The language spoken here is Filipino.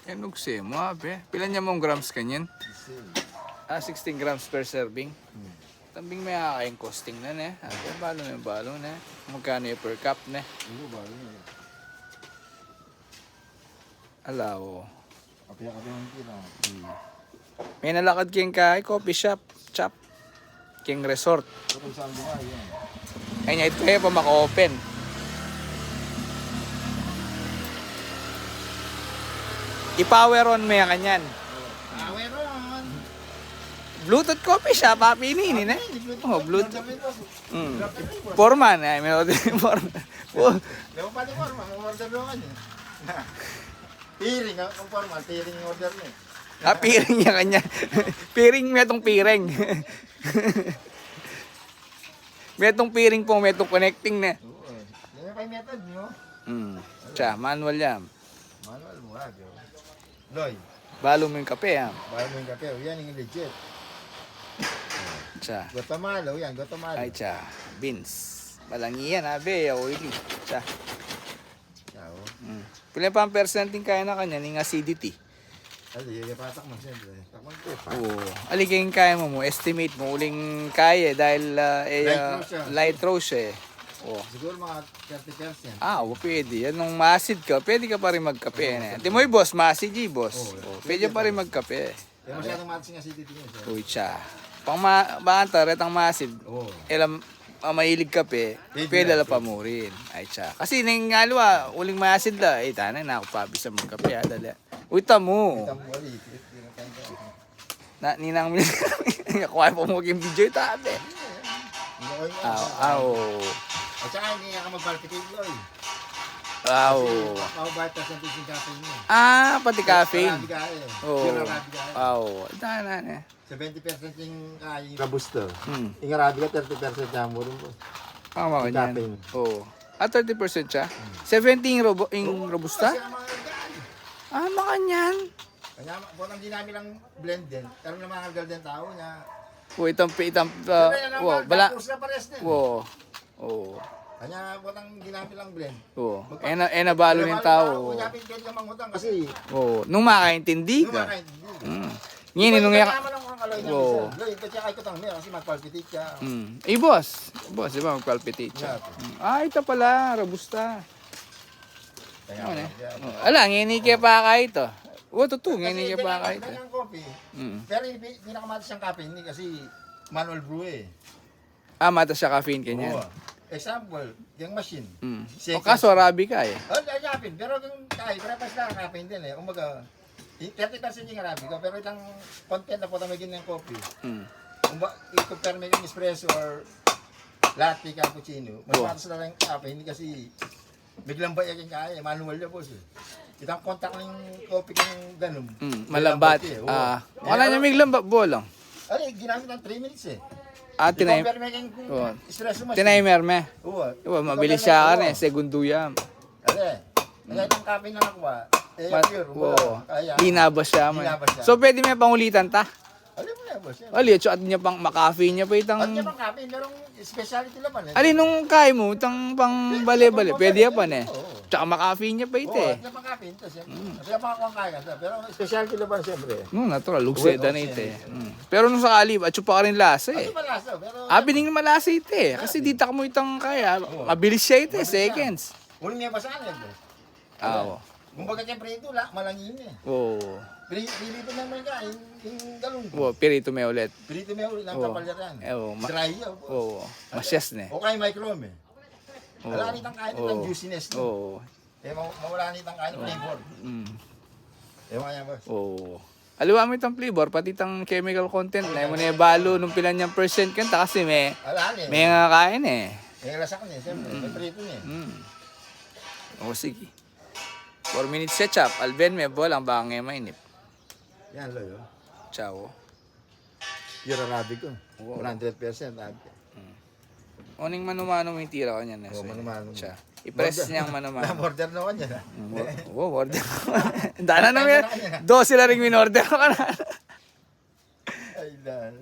Enugse mo, abe. Pila niya mong grams kanyan? 16 grams per serving. Tambing may kakain costing na ne. Abe, balo na. Magkano yung per cup ne? balo na. Alaw. Kape ang tira. May nalakad kayong coffee shop, chop. King resort. Pero saan ba yan? Ay niya ito kayo pa maka-open. I-power on mo yan kanyan. Power on. Bluetooth coffee shop, papi ini ne? Oh, Bluetooth. Foreman, ay may foreman. Lewa pa din formal, order mo kanya. Piring ang formal, piring yung order niya. Ah, piring niya kanya. Piring, may itong piring. May itong piring po, may itong connecting na. Oo eh. Yan yung method nyo. Tsa, manual yan. Manual mo ha, Joe. Loy, Balo mo yung kape, ha. bago mo yung kape. Yan yung legit. Tsa. Guatemala, yan, Guatemala. Ay, tsa. Beans. Malangi yan, abe. Oily. Tsa. Ciao. Pila pa ang percenting kaya na kanya, ng acidity. Ali, patak mo siyempre. Takman ko. Oo. Ali kayong kaya mo, estimate mo, uling kaya dahil light rose eh. Oh. Siguro mga 30%. Pwede. Yan nung ma-acid ka, pwede ka pa rin magkape. Di mo boss, ma-acid boss. Pwede pa rin magkape. Kaya masyadong matising acidity niya. Uy, tsa. Pang baanta, retang ma-acid. Oo. Elam, mahilig kape, pwede la pa mo rin. Ay, tsa. Kasi nang ngalawa, uling ma-acid la, tanay na ako pabisa magkape, dali. Uy, tamo. Na, ninang mo kuha pa mo yung video ito, abe. At saka hindi nga ka mag-palpitate, Loy. Wow. Mababata sa tising caffeine niya. Pati caffeine. Arabica eh. Oo. Pure Arabica eh. Wow. Dana na. 70% yung kain. Kabusto. Hmm. Yung Arabica, 30% na mo rin po. Tama ka niyan. Caffeine. Oo. 30% siya? 70 yung robusta? Kasi ang mga gaan. Maka niyan. Kanya, buwan hindi namin lang blend din. Pero naman ang galden tao niya. Bala. Tapos na pares din. Oo. Kanya, buwan hindi namin lang blend. Oo. Nabalo ng tao. Kanya, pwede ka mangutang kasi. Oo. Nung makaintindi ka. Ngayon, nung yak... Oo. Loy, kasi ay kutang mo kasi mag-palpitate ka. Boss. Boss, di ba mag-palpitate siya? Ito pala. Robusta. Ala, ngayon kaya pa ka ito. Totoo, ngayon kaya pa ka ito. Kanyang coffee. Pero pinakamatis siyang caffeine hindi kasi manual brew eh. Mata siya caffeine kanya. Oo. Example, yung machine. Kaso Arabica eh. Caffeine. Pero yung kahit, pare-pas lang caffeine din eh. Umaga, 30% yung Arabica, pero itang content na po tamagin ng coffee. I-compare mo yung espresso or latte, cappuccino. Mas matas na lang yung caffeine kasi biglang ba yung kaya, manual niya po siya. Itang contact ng coffee kung ganun. Malambat. Wala niya may lambat bolang. Ay, ginamit ng 3 minutes eh. Timer Espresso machine. Timer me. Oo. Mabilis siya ka segundo yan. Kaya itang caffeine na nakuha, pure. Hinabas siya man. So pwede may pangulitan ta? Alam mo na, boss. At niya pang makafe niya pa itang... At niya pang caffeine, merong specialty naman eh. Ali nung kaya mo, itang pang bale-bale, pwede yan pa ne. Tsaka makafe niya pa ito Oo, eh. at niya pang caffeine to, siyempre. Kasi yung mga kung kaya ka, pero specialty naman siyempre. Natural, lugseda na ito eh. Pero nung sakali, at pa ka rin lasa eh. Hindi malasa, pero... Bining malasa ito eh. Kasi di tak mo itang kaya. Mabilis siya ito eh, seconds. Uling niya basaan yan, boss. Oo. Kumbaga siyempre ito, malangin eh. Oo. Pilito naman ka, yung galong. Pirito may ulit. Pilito may ulit ng kapalyaran. Dry yun. Masyas na eh. O kaya microme eh. Wala nitang kain ng juiciness. Mawala nitang kain flavor. Ewan kaya, boss. Aliwa mo itang flavor, pati itang chemical content na mo na balo nung pilan niyang percent kanta kasi may nga kain eh. May lasak niya, siyempre. May prito niya. Sige. 4 minutes set up. Alben may bolang bangay mainip. Yan, Loy. Ciao. Pure Arabic ko. 100% Arabic. Oning manumano mo yung tira ko niyan. Manumano. I-press niyang manumano. Na-order naman yan. Order. Dana na may. 12 sila ring min-order ko ka na. Ay, dahil.